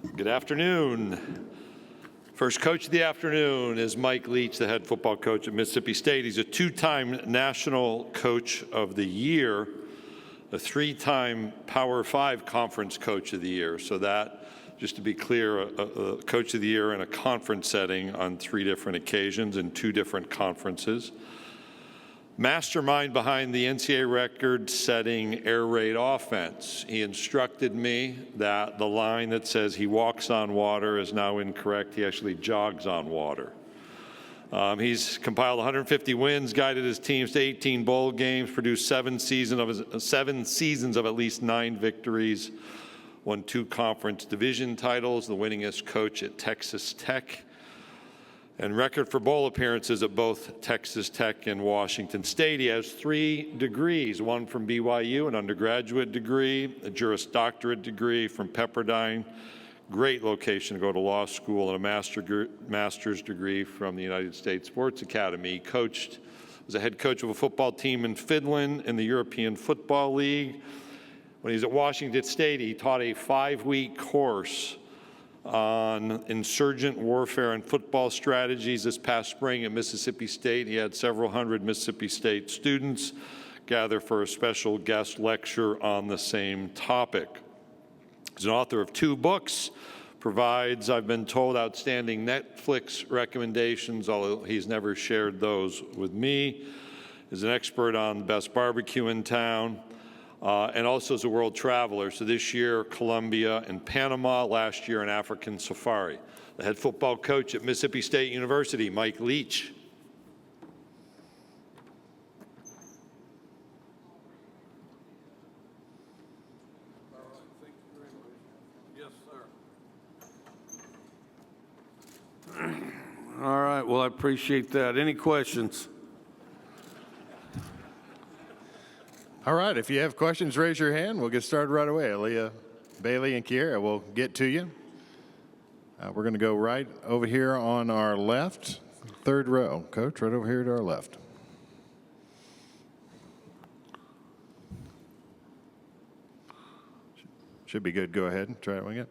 Good afternoon. First coach of the afternoon is Mike Leach, the head football coach at Mississippi State. He's a two-time National Coach of the Year, a three-time Power 5 Conference Coach of the Year. So that, just to be clear, a Coach of the Year in a conference setting on 3 different occasions in 2 different conferences. Mastermind behind the NCAA record-setting air raid offense. He instructed me that the line that says he walks on water is now incorrect. He actually jogs on water. He's compiled 150 wins, guided his teams to 18 bowl games, produced 7 seasons of at least 9 victories, won 2 conference division titles, the winningest coach at Texas Tech, and record for bowl appearances at both Texas Tech and Washington State. He has 3 degrees, one from BYU, an undergraduate degree, a Juris Doctorate degree from Pepperdine, great location to go to law school, and a master's degree from the United States Sports Academy. He was a head coach of a football team in Finland in the European Football League. When he was at Washington State, he taught a 5-week course on insurgent warfare and football strategies. This past spring at Mississippi State, he had several hundred Mississippi State students gather for a special guest lecture on the same topic. He's an author of 2 books, provides, I've been told, outstanding Netflix recommendations, although he's never shared those with me. He's an expert on the best barbecue in town. And also is a world traveler. So this year, Colombia and Panama. Last year, an African safari. The head football coach at Mississippi State University, Mike Leach. Yes, sir. All right, well, I appreciate that. Any questions? All right, if you have questions, raise your hand. We'll get started right away. Aaliyah, Bailey, and Kiera will get to you. We're going to go right over here on our left, 3rd row. Coach, right over here to our left. Should be good. Go ahead and try it again.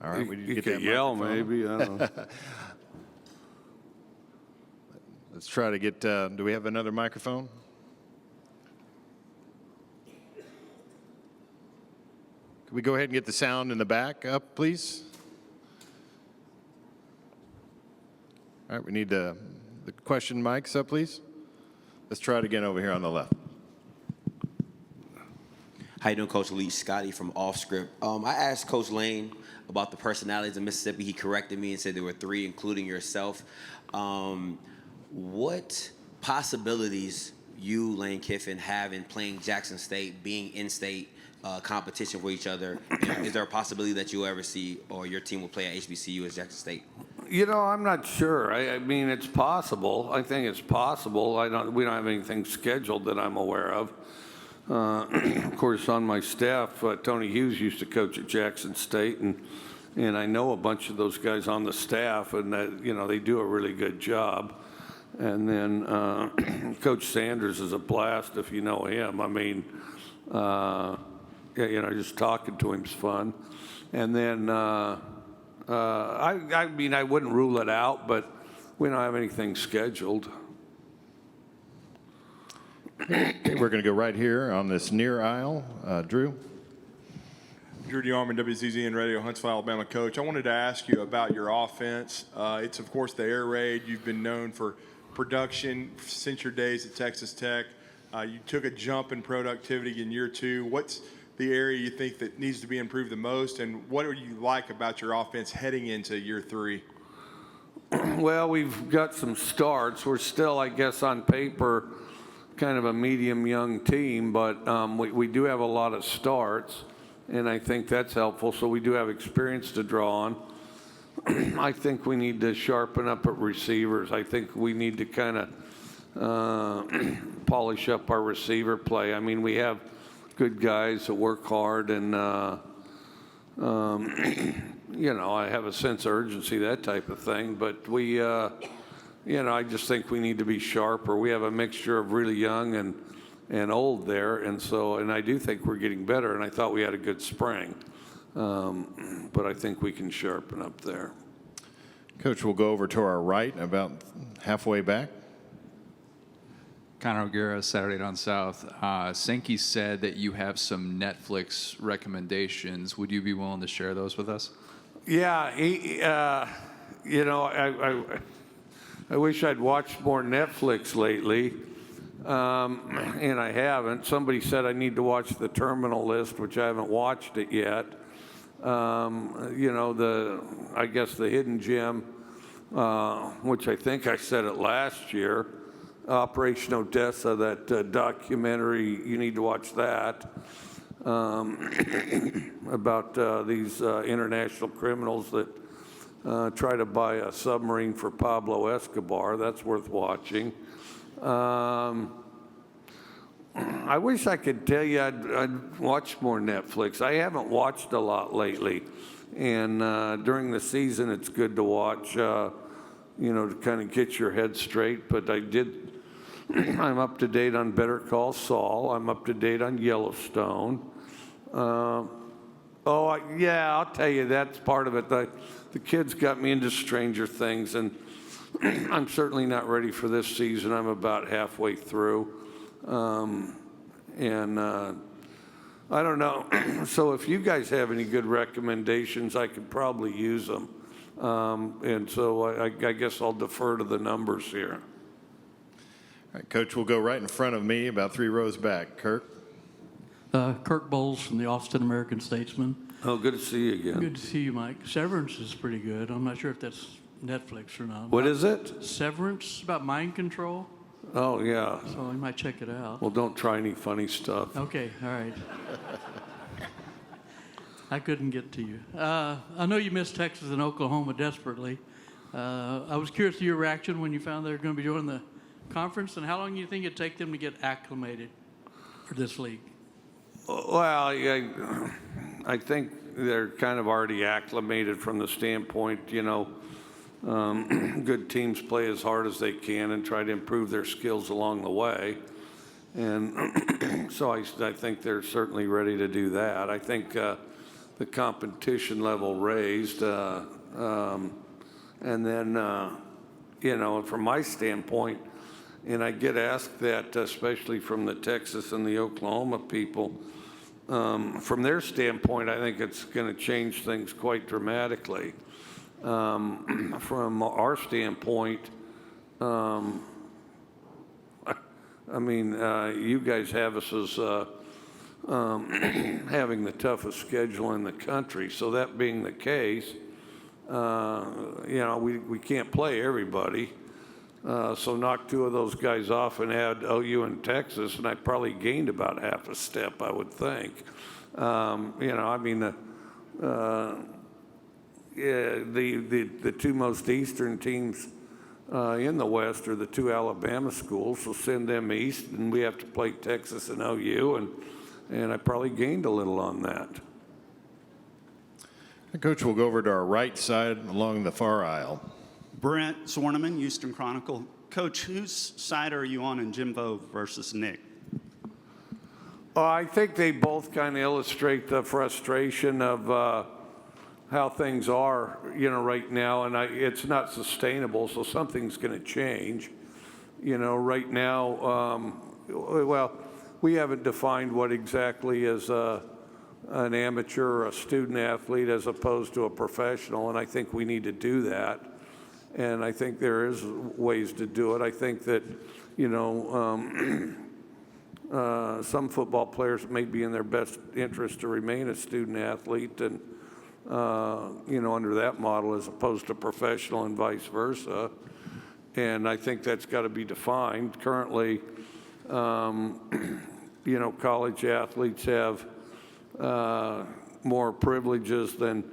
All right, we need to You get could that yell, microphone. maybe. I don't know. Let's try to get, do we have another microphone? Can we go ahead and get the sound in the back up, please? All right, we need the question mics up, please. Let's try it again over here on the left. How you doing, Coach Leach? Scotty from Off Script. I asked Coach Lane about the personalities in Mississippi. He corrected me and said there were 3, including yourself. What possibilities you, Lane Kiffin, have in playing Jackson State, being in-state competition for each other? Is there a possibility that you'll ever see or your team will play at HBCU as Jackson State? You know, I'm not sure. I mean, it's possible. I think it's possible. We don't have anything scheduled that I'm aware of. Of course, on my staff, Tony Hughes used to coach at Jackson State, and I know a bunch of those guys on the staff, and they do a really good job. And then Coach Sanders is a blast if you know him. I mean, just talking to him's fun. And then I mean, I wouldn't rule it out, but we don't have anything scheduled. Okay, we're going to go right here on this near aisle. Drew? Drew DeArmond, WZZN Radio, Huntsville, Alabama coach. I wanted to ask you about your offense. It's, of course, the air raid. You've been known for production since your days at Texas Tech. You took a jump in productivity in year 2. What's the area you think that needs to be improved the most, and what do you like about your offense heading into year 3? Well, we've got some starts. We're still, I guess, on paper, kind of a medium young team, but we do have a lot of starts, and I think that's helpful. So we do have experience to draw on. I think we need to sharpen up at receivers. I think we need to kind of polish up our receiver play. I mean, we have good guys that work hard, and I have a sense of urgency, that type of thing. But I just think we need to be sharper. We have a mixture of really young and old there, and I do think we're getting better, and I thought we had a good spring. But I think we can sharpen up there. Coach, we'll go over to our right, about halfway back. Connor O'Gara, Saturday Down South. Sankey said that you have some Netflix recommendations. Would you be willing to share those with us? Yeah, I wish I'd watched more Netflix lately, and I haven't. Somebody said I need to watch The Terminal List, which I haven't watched it yet. I guess The Hidden Gem, which I think I said it last year. Operation Odessa, that documentary, you need to watch that, about these international criminals that try to buy a submarine for Pablo Escobar. That's worth watching. I wish I could tell you I'd watch more Netflix. I haven't watched a lot lately, and during the season it's good to watch, to kind of get your head straight. But I'm up to date on Better Call Saul. I'm up to date on Yellowstone. I'll tell you, that's part of it. The kids got me into Stranger Things, and I'm certainly not ready for this season. I'm about halfway through. I don't know. So if you guys have any good recommendations, I could probably use them. And so I guess I'll defer to the numbers here. All right, Coach, we'll go right in front of me, about 3 rows back. Kirk? Kirk Bowles from the Austin American-Statesman. Oh, good to see you again. Good to see you, Mike. Severance is pretty good. I'm not sure if that's Netflix or not. What is it? Severance, about mind control. Oh, yeah. So I might check it out. Well, don't try any funny stuff. Okay, all right. I couldn't get to you. I know you missed Texas and Oklahoma desperately. I was curious to your reaction when you found they were going to be joining the conference, and how long do you think it'd take them to get acclimated for this league? Well, I think they're kind of already acclimated from the standpoint, good teams play as hard as they can and try to improve their skills along the way. And so I think they're certainly ready to do that. I think the competition level raised. And then, from my standpoint, and I get asked that, especially from the Texas and the Oklahoma people, from their standpoint, I think it's going to change things quite dramatically. From our standpoint, you guys have us as having the toughest schedule in the country. So that being the case, we can't play everybody. So knock 2 of those guys off and add OU and Texas, and I probably gained about half a step, I would think. The 2 most eastern teams in the West are the 2 Alabama schools, so send them east, and we have to play Texas and OU, and I probably gained a little on that. Coach, we'll go over to our right side along the far aisle. Brent Zorneman, Houston Chronicle. Coach, whose side are you on in Jimbo versus Nick? I think they both kind of illustrate the frustration of how things are, right now, and it's not sustainable, so something's going to change. Right now, we haven't defined what exactly is an amateur or a student athlete as opposed to a professional, and I think we need to do that. And I think there is ways to do it. I think that, some football players may be in their best interest to remain a student athlete and, under that model as opposed to professional and vice versa. And I think that's got to be defined. Currently, college athletes have more privileges than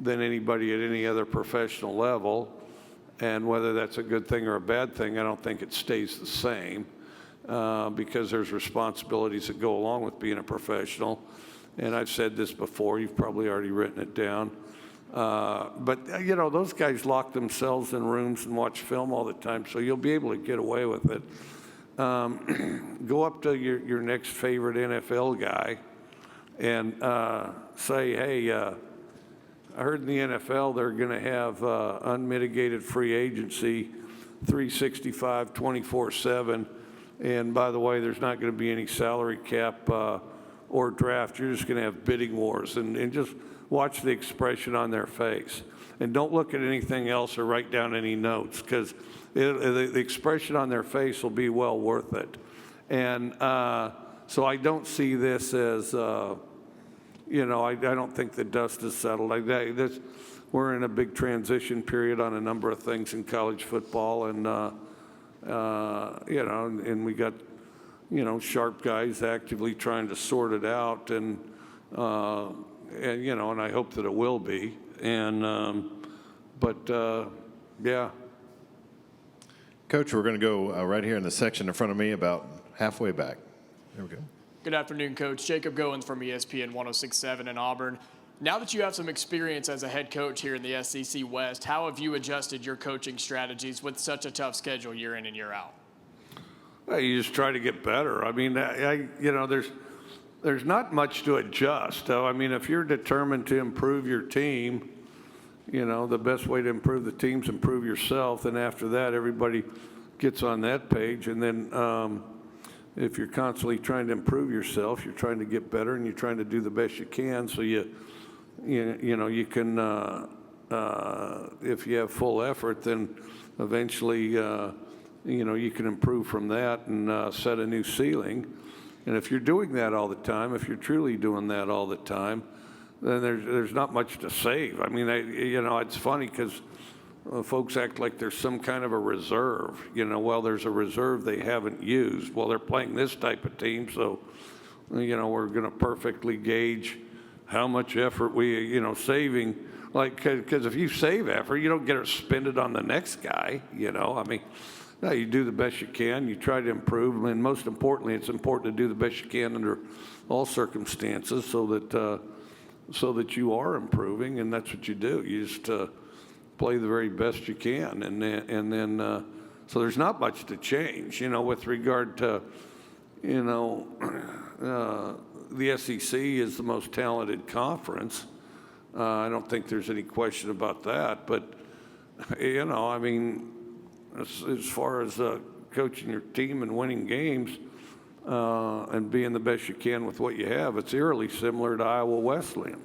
anybody at any other professional level. And whether that's a good thing or a bad thing, I don't think it stays the same because there's responsibilities that go along with being a professional. And I've said this before, you've probably already written it down. But those guys lock themselves in rooms and watch film all the time, so you'll be able to get away with it. go up to your next favorite NFL guy and say, hey, I heard in the NFL they're going to have unmitigated free agency, 365, 24/7. And by the way, there's not going to be any salary cap or draft. You're just going to have bidding wars. And just watch the expression on their face. And don't look at anything else or write down any notes, because the expression on their face will be well worth it. And so I don't see this as, I don't think the dust is settled. We're in a big transition period on a number of things in college football, and and we got, sharp guys actively trying to sort it out, and I hope that it will be. And, yeah. Coach, we're going to go right here in the section in front of me, about halfway back. There we go. Good afternoon, Coach. Jacob Goins from ESPN 106.7 in Auburn. Now that you have some experience as a head coach here in the SEC West, how have you adjusted your coaching strategies with such a tough schedule year in and year out? Well, you just try to get better. I mean, there's not much to adjust. I mean, if you're determined to improve your team, the best way to improve the team is improve yourself. And after that, everybody gets on that page. And then if you're constantly trying to improve yourself, you're trying to get better and you're trying to do the best you can. So you can, if you have full effort, then eventually, you can improve from that and set a new ceiling. And if you're doing that all the time, if you're truly doing that all the time, then there's not much to save. I mean, it's funny because folks act like there's some kind of a reserve. Well, there's a reserve they haven't used. Well, they're playing this type of team, so, we're going to perfectly gauge how much effort we, saving. Like, because if you save effort, you don't get to spend it on the next guy, I mean, no, you do the best you can. You try to improve. And most importantly, it's important to do the best you can under all circumstances so that you are improving, and that's what you do. You just play the very best you can. And then so there's not much to change, with regard to, the SEC is the most talented conference. I don't think there's any question about that. But, I mean, as far as coaching your team and winning games and being the best you can with what you have, it's eerily similar to Iowa Wesleyan.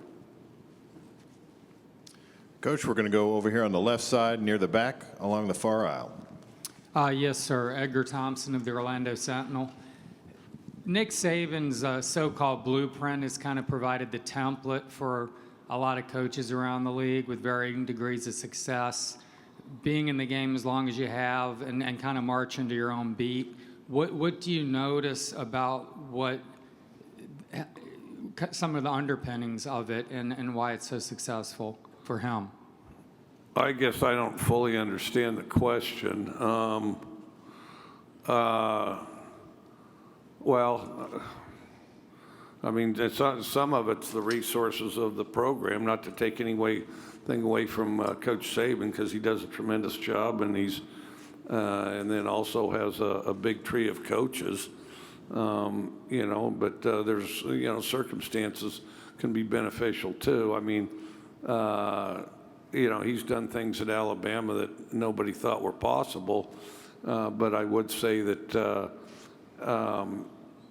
Coach, we're going to go over here on the left side near the back along the far aisle. Yes, sir. Edgar Thompson of the Orlando Sentinel. Nick Saban's so-called blueprint has kind of provided the template for a lot of coaches around the league with varying degrees of success. Being in the game as long as you have and kind of march into your own beat. What do you notice about what some of the underpinnings of it and why it's so successful for him? I guess I don't fully understand the question. I mean, some of it's the resources of the program, not to take anything away from Coach Saban, because he does a tremendous job, and he's and then also has a big tree of coaches, but there's, circumstances can be beneficial too. I mean, he's done things at Alabama that nobody thought were possible, but I would say that,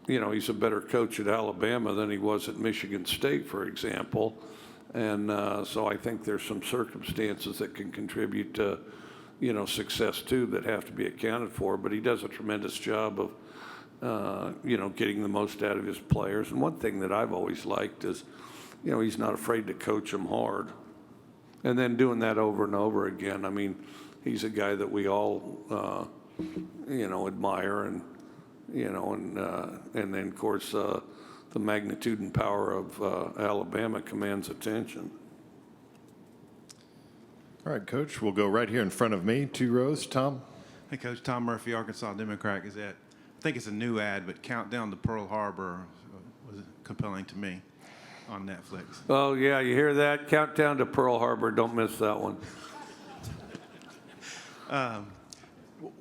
he's a better coach at Alabama than he was at Michigan State, for example. And so I think there's some circumstances that can contribute to, success too, that have to be accounted for. But he does a tremendous job of, getting the most out of his players. And one thing that I've always liked is, he's not afraid to coach them hard. And then doing that over and over again. I mean, he's a guy that we all, admire, and, and then, of course, the magnitude and power of Alabama commands attention. All right, Coach, we'll go right here in front of me, 2 rows. Tom? Hey, Coach. Tom Murphy, Arkansas Democrat Gazette. I think it's a new ad, but Countdown to Pearl Harbor was compelling to me on Netflix. Oh, yeah, you hear that? Countdown to Pearl Harbor. Don't miss that one.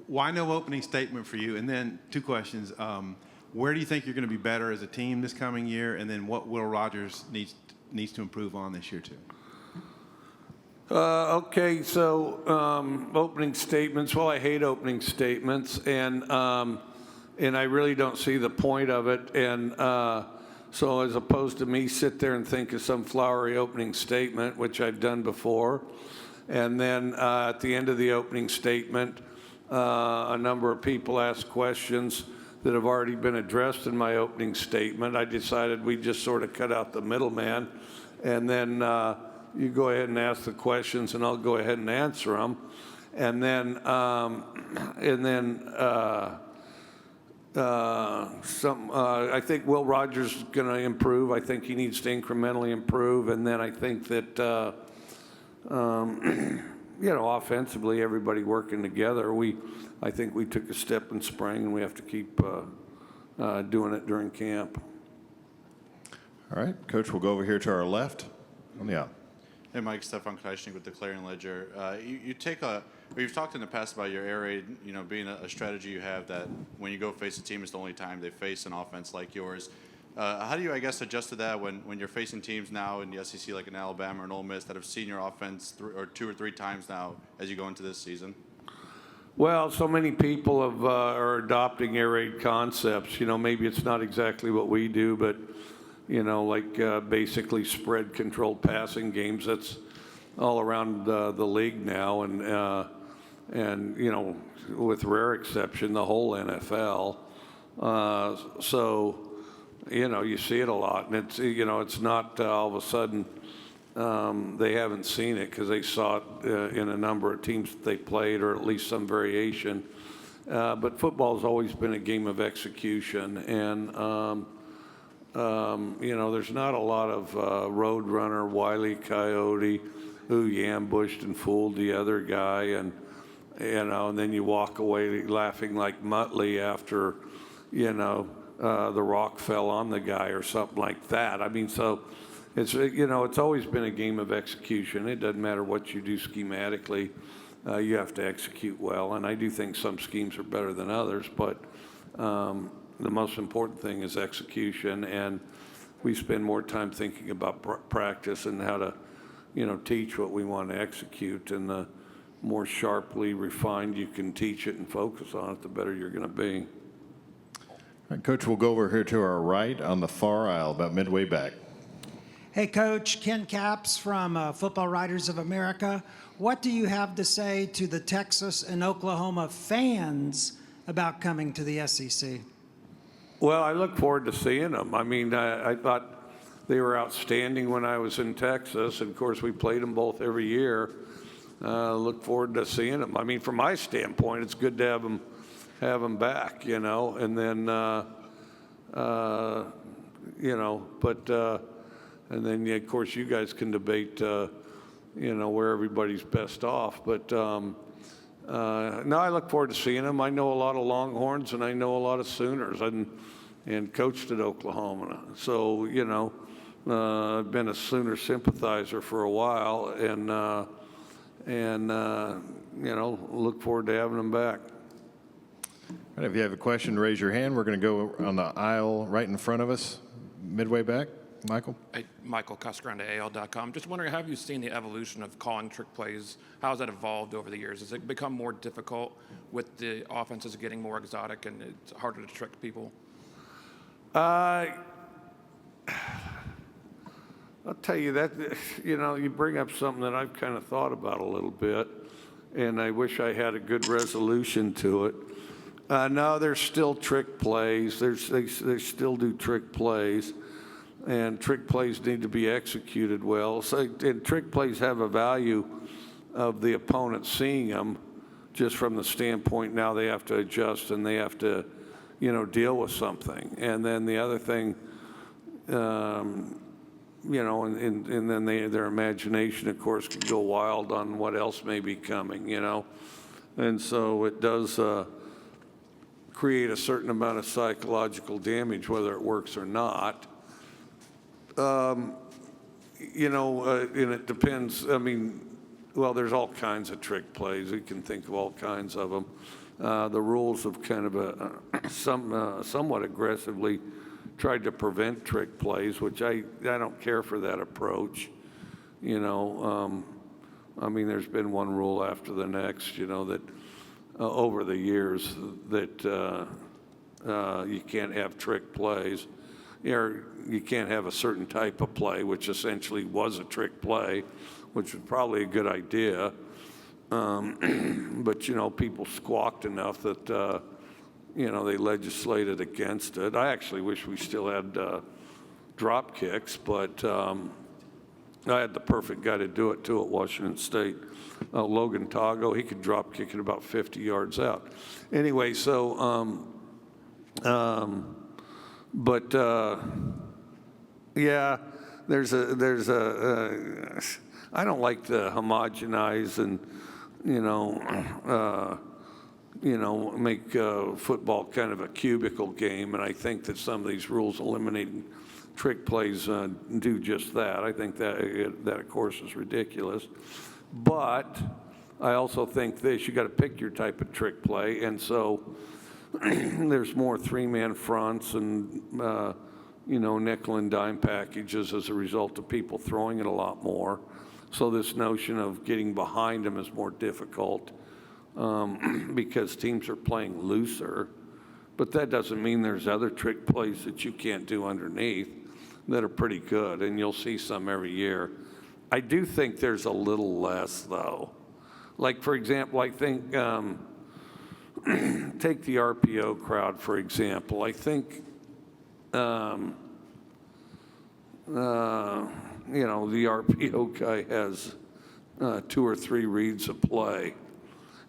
why no opening statement for you? And then two questions. Where do you think you're going to be better as a team this coming year? And then what Will Rogers needs to improve on this year, too? Okay, so opening statements. Well, I hate opening statements, and I really don't see the point of it. And so, as opposed to me sit there and think of some flowery opening statement, which I've done before, and then at the end of the opening statement, a number of people ask questions that have already been addressed in my opening statement. I decided we just sort of cut out the middleman, and then you go ahead and ask the questions, and I'll go ahead and answer them, and then I think Will Rogers is going to improve. I think he needs to incrementally improve, and then I think that offensively, everybody working together. I think we took a step in spring, and we have to keep doing it during camp. All right, Coach, we'll go over here to our left on the aisle. Hey, Mike, Stefan Kreisnig with the Clarion Ledger. You've talked in the past about your air raid, being a strategy you have that when you go face a team, it's the only time they face an offense like yours. How do you, adjust to that when you're facing teams now in the SEC like in Alabama or Ole Miss that have seen your offense two or three times now as you go into this season? Well, so many people are adopting air raid concepts. Maybe it's not exactly what we do, but basically spread controlled passing games. That's all around the league now, and with rare exception, the whole NFL. So you see it a lot, and it's not all of a sudden they haven't seen it because they saw it in a number of teams that they played, or at least some variation. But football's always been a game of execution, and there's not a lot of roadrunner, Wile E. Coyote, who you ambushed and fooled the other guy, and then you walk away laughing like Muttley after, the rock fell on the guy or something like that. So it's always been a game of execution. It doesn't matter what you do schematically, you have to execute well, and I do think some schemes are better than others, but the most important thing is execution, and we spend more time thinking about practice and how to, teach what we want to execute, and the more sharply refined you can teach it and focus on it, the better you're going to be. All right, Coach, we'll go over here to our right on the far aisle, about midway back. Hey, Coach, Ken Capps from Football Writers of America. What do you have to say to the Texas and Oklahoma fans about coming to the SEC? Well, I look forward to seeing them. I thought they were outstanding when I was in Texas. And of course, we played them both every year. Look forward to seeing them. From my standpoint, it's good to have them back, and then, and then, of course, you guys can debate, where everybody's best off. But no, I look forward to seeing them. I know a lot of Longhorns, and I know a lot of Sooners, and coached at Oklahoma. So, I've been a Sooner sympathizer for a while, and look forward to having them back. All right, if you have a question, raise your hand. We're going to go on the aisle right in front of us, midway back. Michael? Hey, Michael Cuscaron to AL.com. Just wondering, have you seen the evolution of calling trick plays? How has that evolved over the years? Has it become more difficult with the offenses getting more exotic and it's harder to trick people? I'll tell you that, you bring up something that I've kind of thought about a little bit, and I wish I had a good resolution to it. No, there's still trick plays. They still do trick plays, and trick plays need to be executed well. So, and trick plays have a value of the opponent seeing them, just from the standpoint now they have to adjust and they have to, deal with something. And then the other thing, and then their imagination, of course, can go wild on what else may be coming, And so it does create a certain amount of psychological damage, whether it works or not. And it depends. Well, there's all kinds of trick plays. We can think of all kinds of them. the rules have kind of somewhat aggressively tried to prevent trick plays, which I don't care for that approach. You know, I mean, there's been one rule after the next, you know, that over the years that you can't have trick plays. Or you can't have a certain type of play, which essentially was a trick play, which was probably a good idea. But, you know, people squawked enough that, you know, they legislated against it. I actually wish we still had drop kicks, but I had the perfect guy to do it, too, at Washington State. Logan Tago, he could drop kick it about 50 yards out. Anyway, so, but yeah, there's a I don't like to homogenize and, you know, make football kind of a cubicle game, and I think that some of these rules eliminating trick plays do just that. I think that of course is ridiculous, but I also think this: you got to pick your type of trick play, and so there's more three-man fronts and you know, nickel and dime packages as a result of people throwing it a lot more. So this notion of getting behind them is more difficult because teams are playing looser. But that doesn't mean there's other trick plays that you can't do underneath that are pretty good, and you'll see some every year. I do think there's a little less, though. Like, for example, I think, take the RPO crowd, for example. I think, you know, the RPO guy has 2 or 3 reads of play.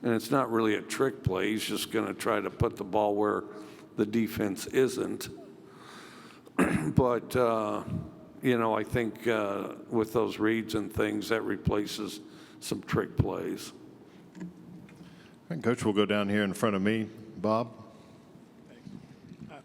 And it's not really a trick play. He's just going to try to put the ball where the defense isn't. But, you know, I think with those reads and things, that replaces some trick plays. And Coach, we'll go down here in front of me. Bob?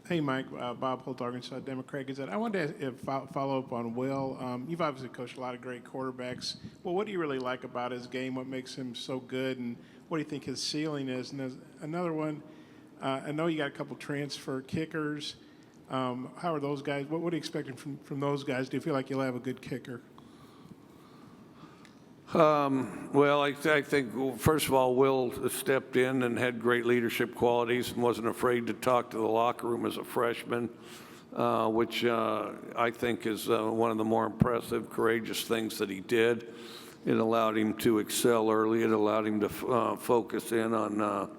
Hey, Mike. Bob Holt, Arkansas Democrat Gazette. I wanted to follow up on Will. You've obviously coached a lot of great quarterbacks. Well, what do you really like about his game? What makes him so good? And what do you think his ceiling is? And there's another one. I know you got a couple transfer kickers. How are those guys? What are you expecting from those guys? Do you feel like you'll have a good kicker? Well, I think, first of all, Will stepped in and had great leadership qualities and wasn't afraid to talk to the locker room as a freshman, which I think is one of the more impressive, courageous things that he did. It allowed him to excel early. It allowed him to focus in on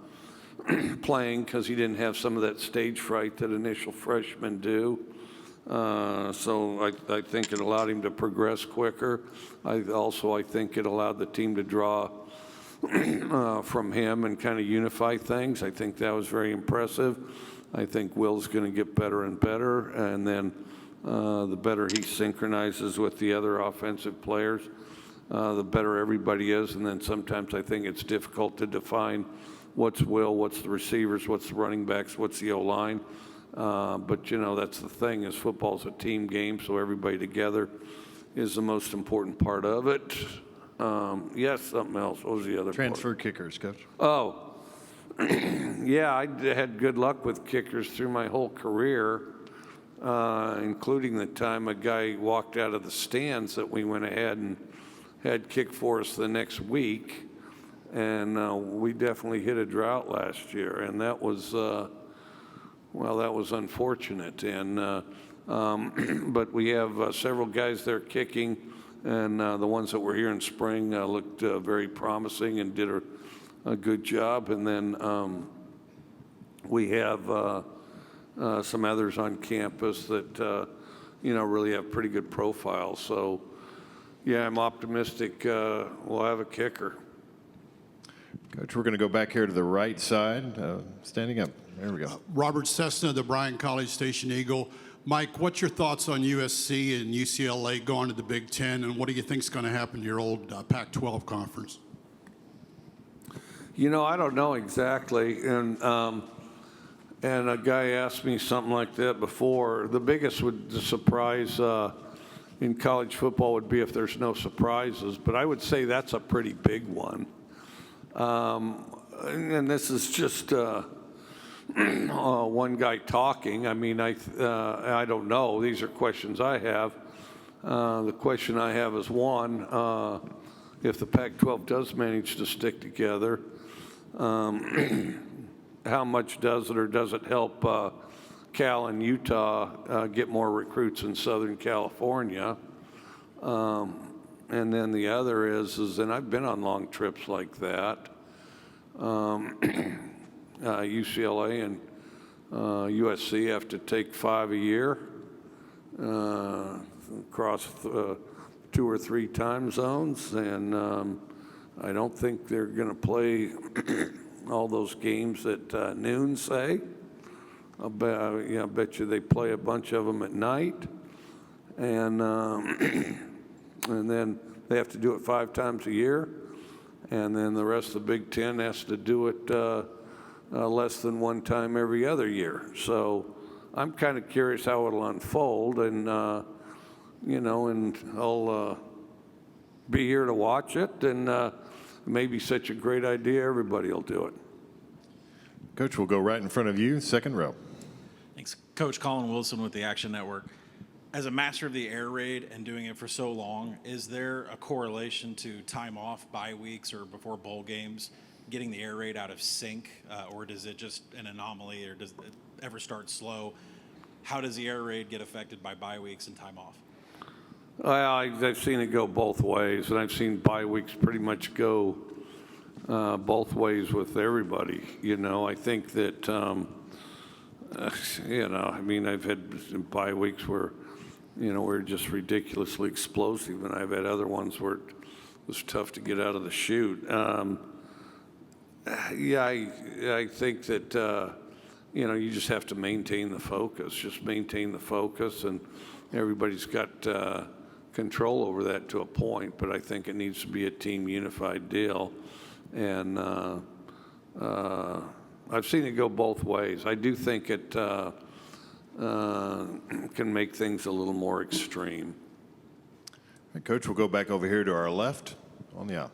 playing because he didn't have some of that stage fright that initial freshmen do. So I think it allowed him to progress quicker. I think it allowed the team to draw from him and kind of unify things. I think that was very impressive. I think Will's going to get better and better, and then the better he synchronizes with the other offensive players, the better everybody is. And then sometimes I think it's difficult to define what's Will, what's the receivers, what's the running backs, what's the O-line. But, you know, that's the thing, is football's a team game, so everybody together is the most important part of it. Yes, something else. What was the other Transfer kickers, Coach. Oh, yeah, I had good luck with kickers through my whole career, including the time a guy walked out of the stands that we went ahead and had kick for us the next week. And we definitely hit a drought last year, and that was... well, that was unfortunate, and but we have several guys there kicking, and the ones that were here in spring looked very promising and did a good job. And then we have some others on campus that you know, really have pretty good profiles. So, yeah, I'm optimistic we'll have a kicker. Coach, we're going to go back here to the right side, standing up. There we go. Robert Cessna, the Bryan College Station Eagle. Mike, what's your thoughts on USC and UCLA going to the Big Ten, and what do you think is going to happen to your old Pac-12 conference? You know, I don't know exactly, and a guy asked me something like that before. The biggest surprise in college football would be if there's no surprises, but I would say that's a pretty big one. and this is just one guy talking. I mean, I don't know. These are questions I have. The question I have is one, if the Pac-12 does manage to stick together, how much does it or does it help Cal and Utah get more recruits in Southern California? And then the other is, and I've been on long trips like that, UCLA and USC have to take 5 a year across 2 or 3 time zones, and I don't think they're going to play all those games at noon, say. I bet you they play a bunch of them at night, and then they have to do it 5 times a year, and then the rest of the Big Ten has to do it less than 1 time every other year. So I'm kind of curious how it'll unfold, and and I'll be here to watch it, and it may be such a great idea, everybody will do it. Coach, we'll go right in front of you, second row. Thanks. Coach Colin Wilson with the Action Network. As a master of the air raid and doing it for so long, is there a correlation to time off, bye weeks, or before bowl games, getting the air raid out of sync, or does it just an anomaly, or does it ever start slow? How does the air raid get affected by bye weeks and time off? Well, I've seen it go both ways, and I've seen bye weeks pretty much go both ways with everybody. I think that, I mean, I've had bye weeks where, we're just ridiculously explosive, and I've had other ones where it was tough to get out of the chute. I think that, you just have to maintain the focus, and everybody's got control over that to a point, but I think it needs to be a team unified deal. And I've seen it go both ways. I do think it can make things a little more extreme. Coach, we'll go back over here to our left on the aisle.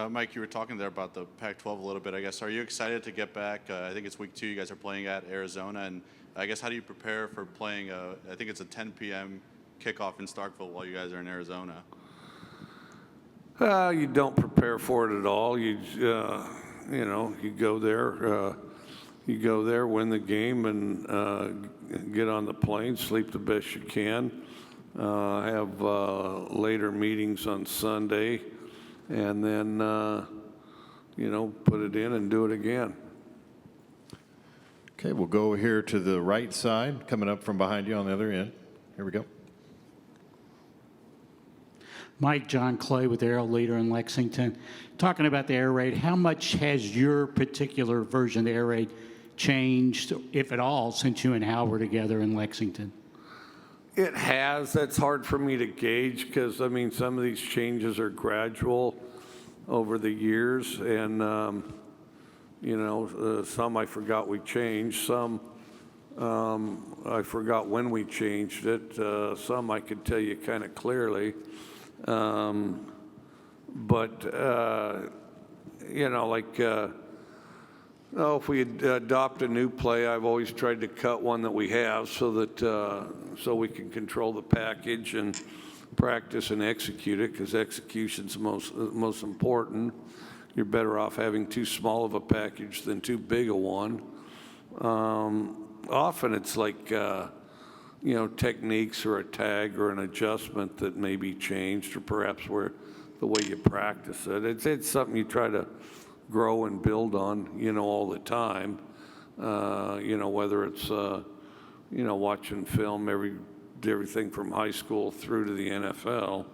Mike, you were talking there about the Pac-12 a little bit, I guess. Are you excited to get back? I think it's week 2. You guys are playing at Arizona. And I guess how do you prepare for playing, I think it's a 10 p.m. kickoff in Starkville while you guys are in Arizona? You don't prepare for it at all. You go there, win the game, and get on the plane, sleep the best you can, have later meetings on Sunday, and then, put it in and do it again. Okay, we'll go here to the right side, coming up from behind you on the other end. Here we go. Mike, John Clay with Aero Leader in Lexington. Talking about the air raid, how much has your particular version of the air raid changed, if at all, since you and Hal were together in Lexington? It has. That's hard for me to gauge because, some of these changes are gradual over the years. And, some I forgot we changed. Some I forgot when we changed it. Some I could tell you kind of clearly. If we adopt a new play, I've always tried to cut one that we have so we can control the package and practice and execute it, because execution's most important. You're better off having too small of a package than too big a one. Often it's like techniques or a tag or an adjustment that may be changed, or perhaps the way you practice it. It's something you try to grow and build on, all the time. Whether it's, watching film, everything from high school through to the NFL,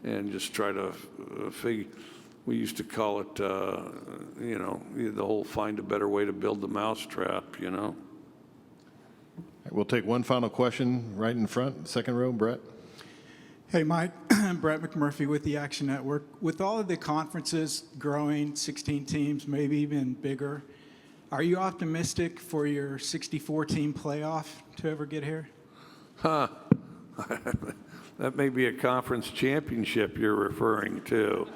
and just try to figure. We used to call it, the whole find a better way to build the mousetrap, We'll take one final question right in front, second row, Brett. Hey, Mike. Brett McMurphy with the Action Network. With all of the conferences growing, 16 teams, maybe even bigger, are you optimistic for your 64-team playoff to ever get here? That may be a conference championship you're referring to.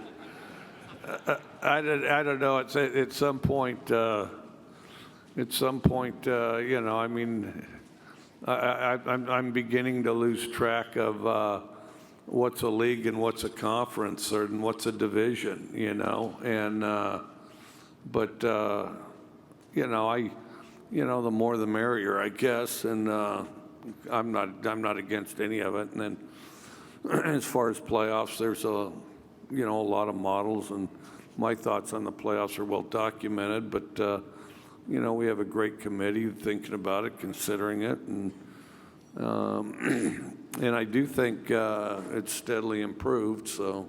I don't know. It's at some point. You know, I mean, I'm beginning to lose track of what's a league and what's a conference and what's a division. You know, and but you know, the more the merrier, I guess. And I'm not against any of it. And then as far as playoffs, there's a lot of models, and my thoughts on the playoffs are well documented. But you know, we have a great committee thinking about it, considering it, and and I do think it's steadily improved. So,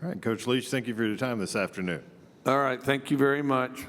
all right, Coach Leach, thank you for your time this afternoon. All right, thank you very much.